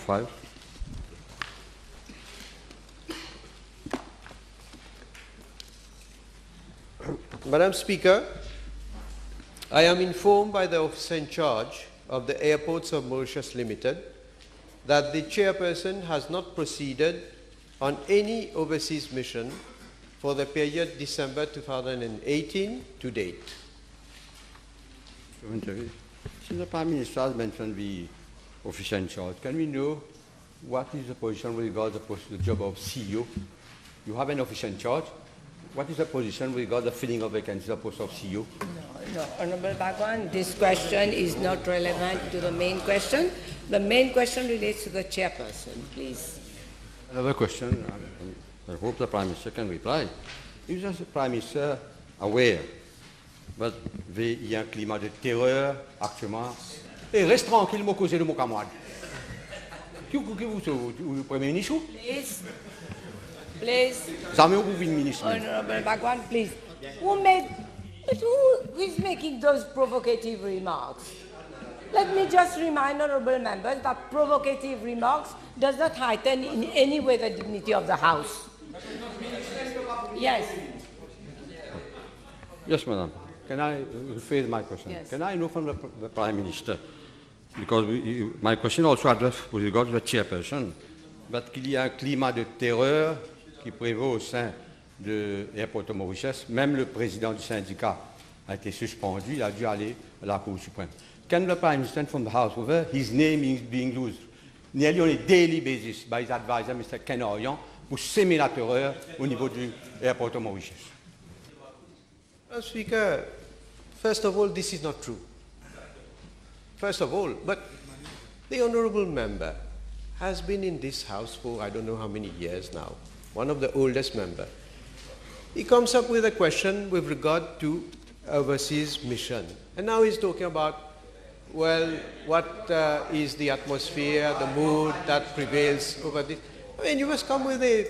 5. Madam Speaker, I am informed by the officer in charge of the Airports of Mauritius Limited that the chairperson has not proceeded on any overseas mission for the period December 2018 to date. Since the Prime Minister has mentioned the officer in charge, can we know what is the position with regard to the job of CEO? You have an officer in charge. What is the position with regard to the filling of vacancies of the post of CEO? No, Honorable Bhagwan, this question is not relevant to the main question. The main question relates to the chairperson. Please. Another question, I hope the Prime Minister can reply. Is the Prime Minister aware that il y a un climat de terreur actuellement? Et reste tranquille, moi causer de mon camarade. Qui vous, Premier ministre? Please. Please. Honorable Bhagwan, please. Who is making those provocative remarks? Let me just remind honorable members that provocative remarks does not heighten in any way the dignity of the House. Yes. Yes, Madam. Can I rephrase my question? Yes. Can I know from the Prime Minister, because my question also addressed with regard to the chairperson, but qu'il y a un climat de terreur qui prévaut au sein de l'Airport of Mauritius. Même le président du syndicat a été suspendu, il a dû aller à la Cour suprême. Can the Prime Minister from the House, whether his name is being used nearly on a daily basis by his advisor, Mr. Ken Orion, pour semer la terreur au niveau du Airport of Mauritius? Speaker, first of all, this is not true. First of all, but the honourable member has been in this House for I don't know how many years now, one of the oldest members. He comes up with a question with regard to overseas mission. And now he's talking about, well, what is the atmosphere, the mood that prevails over this. I mean, you must come with a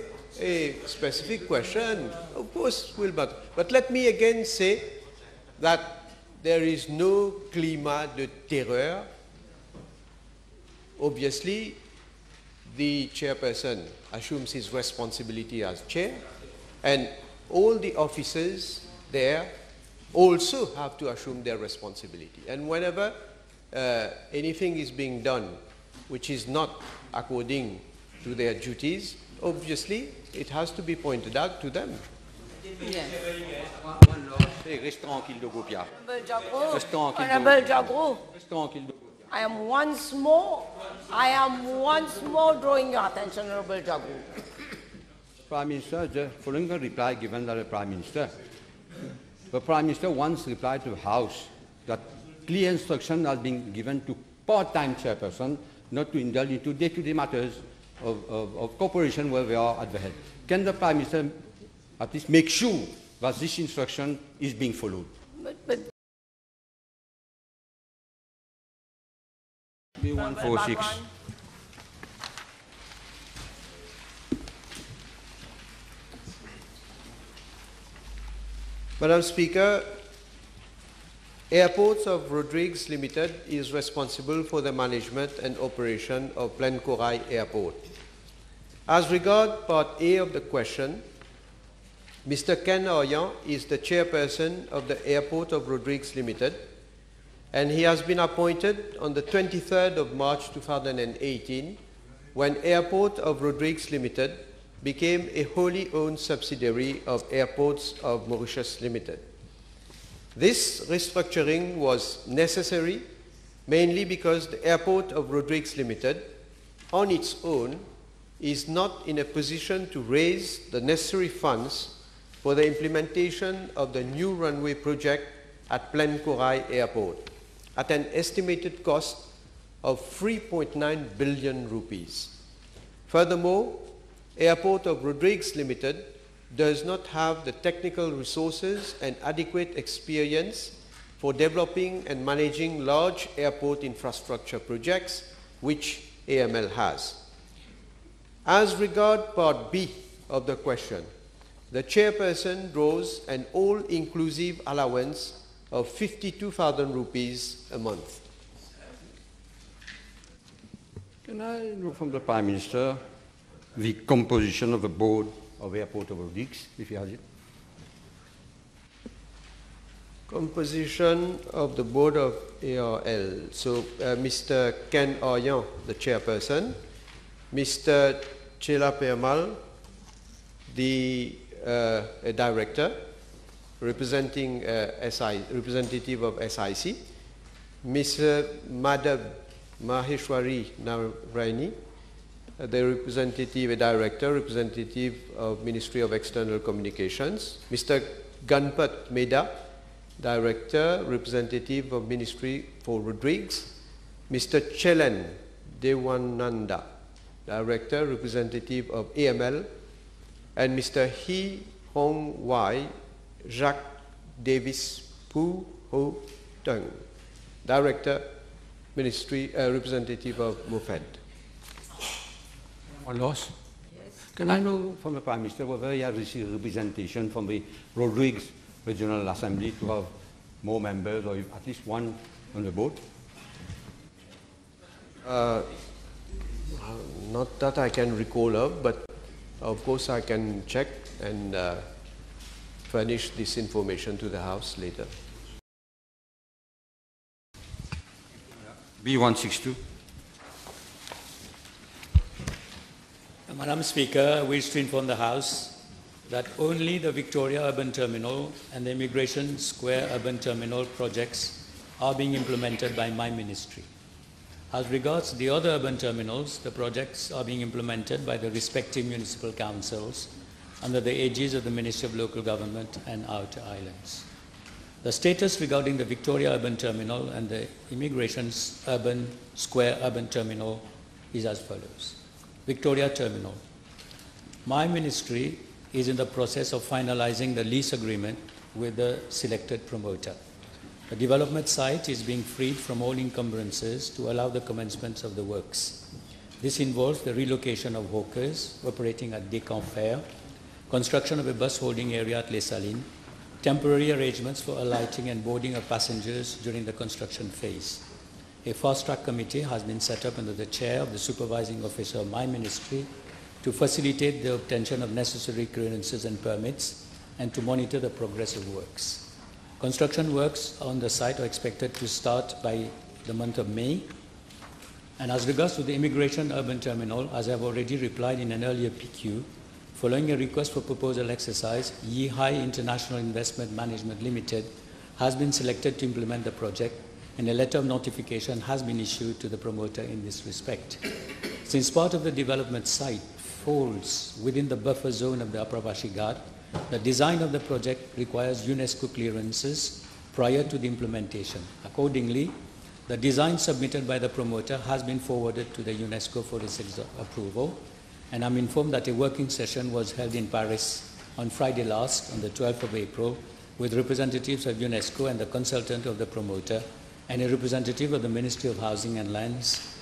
specific question. Of course, but let me again say that there is no climat de terreur. Obviously, the chairperson assumes his responsibility as chair, and all the officers there also have to assume their responsibility. And whenever anything is being done which is not according to their duties, obviously it has to be pointed out to them. Yes. Reste tranquille de Gopia. Honorable Jagru, I am once more drawing your attention, Honorable Jagru. Prime Minister, following the reply given by the Prime Minister, the Prime Minister once replied to the House that clear instruction has been given to part-time chairperson not to indulge into day-to-day matters of corporation where they are at the head. Can the Prime Minister at least make sure that this instruction is being followed? But 146. Madam Speaker, Airports of Rodrigues Limited is responsible for the management and operation of Plenkorai Airport. As regard Part A of the question, Mr. Ken Orion is the chairperson of the Airport of Rodrigues Limited, and he has been appointed on the 23rd of March 2018 when Airport of Rodrigues Limited became a wholly owned subsidiary of Airports of Mauritius Limited. This restructuring was necessary mainly because the Airport of Rodrigues Limited, on its own, is not in a position to raise the necessary funds for the implementation of the new runway project at Plenkorai Airport at an estimated cost of 3.9 billion rupees. Furthermore, Airport of Rodrigues Limited does not have the technical resources and adequate experience for developing and managing large airport infrastructure projects, which AML has. As regard Part B of the question, the chairperson draws an all-inclusive allowance of 52,000 rupees a month. Can I know from the Prime Minister the composition of the board of Airport Overdigs, if he has it? Composition of the board of ARL. So Mr. Ken Aryan, the chairperson, Mr. Chela Permal, the director, representative of SIC, Mr. Madhav Maheshwari Naraini, the representative, director, representative of Ministry of External Communications, Mr. Ganpat Meda, director, representative of Ministry for Rodrigues, Mr. Chelen Dewananda, director, representative of AML, and Mr. He Hong Wai Jacques Davis Pu Ho Tung, director, Ministry, representative of MUFED. One loss? Yes. Can I know from the Prime Minister whether he has received representation from the Rodrigues Regional Assembly to have more members or at least one on the board? Not that I can recall of, but of course I can check and furnish this information to the House later. B162. Madam Speaker, I wish to inform the House that only the Victoria Urban Terminal and the Immigration Square Urban Terminal projects are being implemented by my ministry. As regards the other urban terminals, the projects are being implemented by the respective municipal councils under the aegis of the Ministry of Local Government and Outer Islands. The status regarding the Victoria Urban Terminal and the Immigration Square Urban Terminal is as follows. Victoria Terminal. My ministry is in the process of finalizing the lease agreement with the selected promoter. The development site is being freed from all encumbrances to allow the commencement of the works. This involves the relocation of hawkers operating at Descamps, construction of a bus holding area at Les Salines, temporary arrangements for alighting and boarding of passengers during the construction phase. A fast-track committee has been set up under the chair of the supervising officer of my ministry to facilitate the obtention of necessary clearances and permits and to monitor the progress of works. Construction works on the site are expected to start by the month of May. And as regards to the Immigration Urban Terminal, as I have already replied in an earlier PQ, following a request for proposal exercise, Yihai International Investment Management Limited has been selected to implement the project, and a letter of notification has been issued to the promoter in this respect. Since part of the development site falls within the buffer zone of the Upper Vashi Ghat, the design of the project requires UNESCO clearances prior to the implementation. Accordingly, the design submitted by the promoter has been forwarded to the UNESCO for its approval, and I'm informed that a working session was held in Paris on Friday last, on the 12th of April, with representatives of UNESCO and the consultant of the promoter, and a representative of the Ministry of Housing and Lands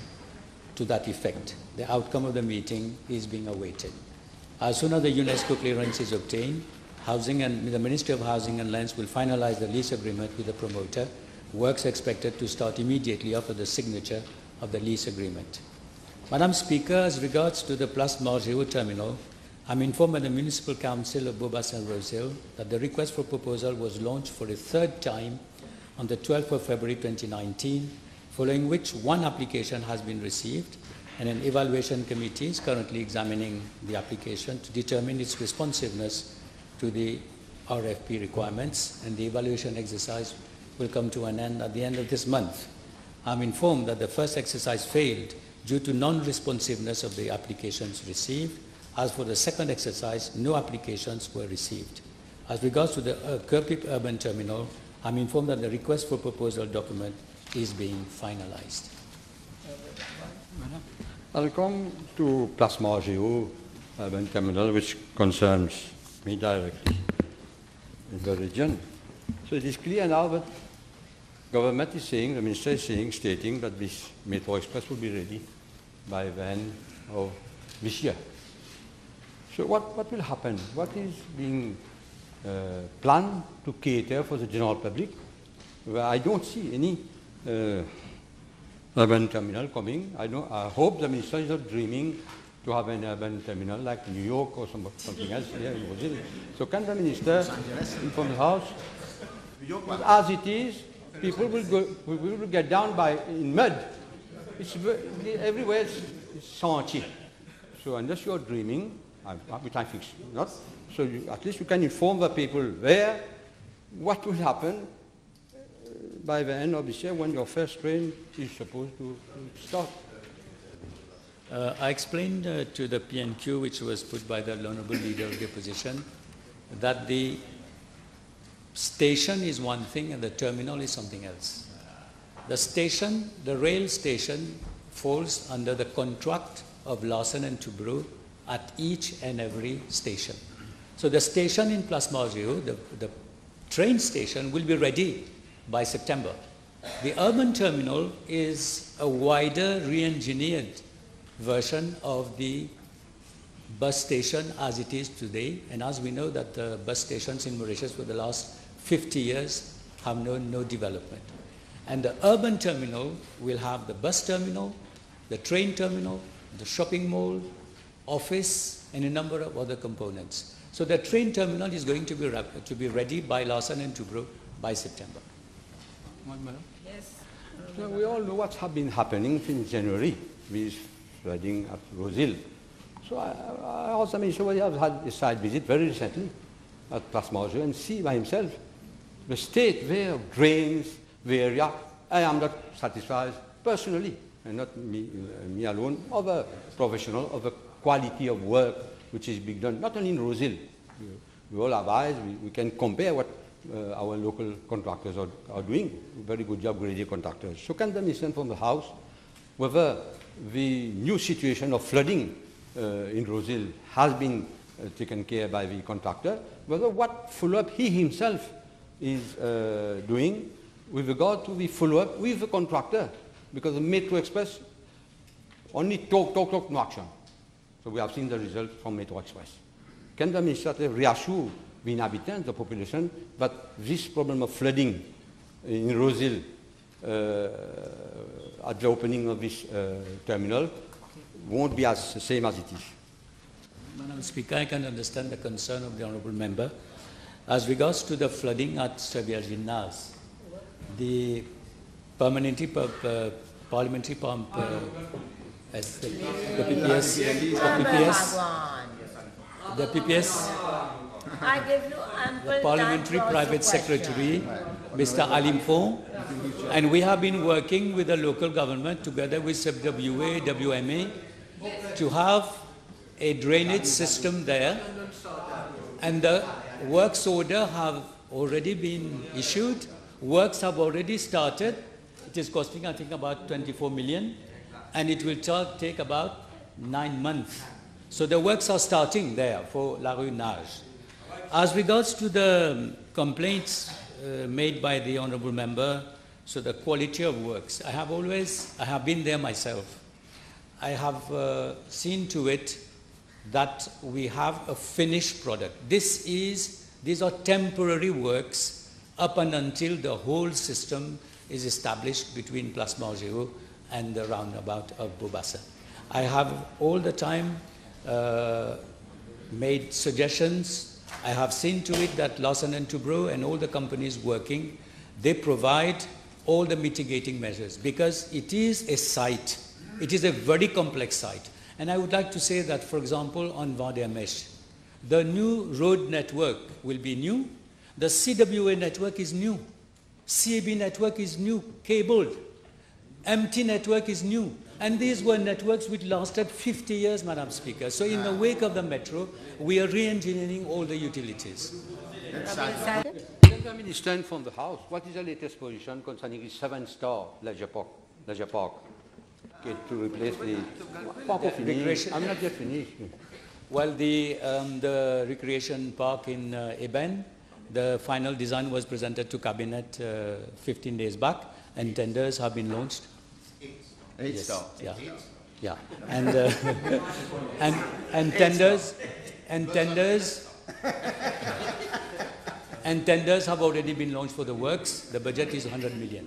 to that effect. The outcome of the meeting is being awaited. As soon as the UNESCO clearance is obtained, the Ministry of Housing and Lands will finalize the lease agreement with the promoter. Works expected to start immediately after the signature of the lease agreement. Madam Speaker, as regards to the Place Margéo terminal, I'm informed by the Municipal Council of Beaubassin-Rosehill that the request for proposal was launched for a third time on the 12th of February 2019, following which one application has been received, and an evaluation committee is currently examining the application to determine its responsiveness to the RFP requirements, and the evaluation exercise will come to an end at the end of this month. I'm informed that the first exercise failed due to non-responsiveness of the applications received. As for the second exercise, no applications were received. As regards to the Kirpip Urban Terminal, I'm informed that the request for proposal document is being finalized. I'll come to Place Margéo Urban Terminal, which concerns me directly in the region. So it is clear now that government is saying, the minister is saying, stating that this Metro Express will be ready by the end of this year. So what will happen? What is being planned to cater for the general public? Well, I don't see any urban terminal coming. I hope the minister is not dreaming to have an urban terminal like New York or something else here in Brazil. So can the minister inform the House? As it is, people will get down in mud. Everywhere it's sentier. So unless you're dreaming, which I think not, so at least you can inform the people there what will happen by the end of this year when your first train is supposed to start. I explained to the PNQ, which was put by the Honourable Leader of the Opposition, that the station is one thing and the terminal is something else. The station, the rail station, falls under the contract of Larsen and Toubro at each and every station. So the station in Place Margeau, the train station, will be ready by September. The urban terminal is a wider, re-engineered version of the bus station as it is today. And as we know that the bus stations in Mauritius for the last 50 years have known no development. And the urban terminal will have the bus terminal, the train terminal, the shopping mall, office, and a number of other components. So the train terminal is going to be ready by Larsen and Toubro by September. Yes. So we all know what's been happening since January with flooding at Rosehill. So I also made sure he has had a site visit very recently at Place Margeau and see by himself the state there of drains, the area. I am not satisfied personally, and not me alone, of a professional, of a quality of work which is being done, not only in Rosehill. We all have eyes, we can compare what our local contractors are doing. Very good job, graded contractors. So can the minister from the House whether the new situation of flooding in Rosehill has been taken care by the contractor, whether what follow-up he himself is doing with regard to the follow-up with the contractor, because the Metro Express only talk, no action. So we have seen the results from Metro Express. Can the minister reassure the inhabitants, the population, that this problem of flooding in Rosehill at the opening of this terminal won't be as the same as it is? Madam Speaker, I can understand the concern of the Honourable Member. As regards to the flooding at Sevier Gymnase, the parliamentary pump, the Parliamentary Private Secretary, Mr. Alimfon, and we have been working with the local government together with WA, WMA, to have a drainage system there, and the works order have already been issued. Works have already started. It is costing, I think, about 24 million, and it will take about 9 months. So the works are starting there for La Rue Nage. As regards to the complaints made by the Honourable Member, so the quality of works, I have been there myself. I have seen to it that we have a finished product. These are temporary works up and until the whole system is established between Place Margeau and the roundabout of Bobassa. I have all the time made suggestions. I have seen to it that Larsen and Toubro and all the companies working, they provide all the mitigating measures, because it is a site. It is a very complex site. And I would like to say that, for example, on Vendée-Mèche, the new road network will be new. The CWA network is new. CAB network is new, cabled. MT network is new. And these were networks which lasted 50 years, Madam Speaker. So in the wake of the metro, we are re-engineering all the utilities. Can the minister from the House, what is the latest position concerning the 7-star leisure park? Okay, to replace the recreation. I'm not yet finished. Well, the recreation park in Eben, the final design was presented to Cabinet 15 days back, and tenders have been launched. 8 star. Yeah, yeah, and tenders have already been launched for the works. The budget is 100 million.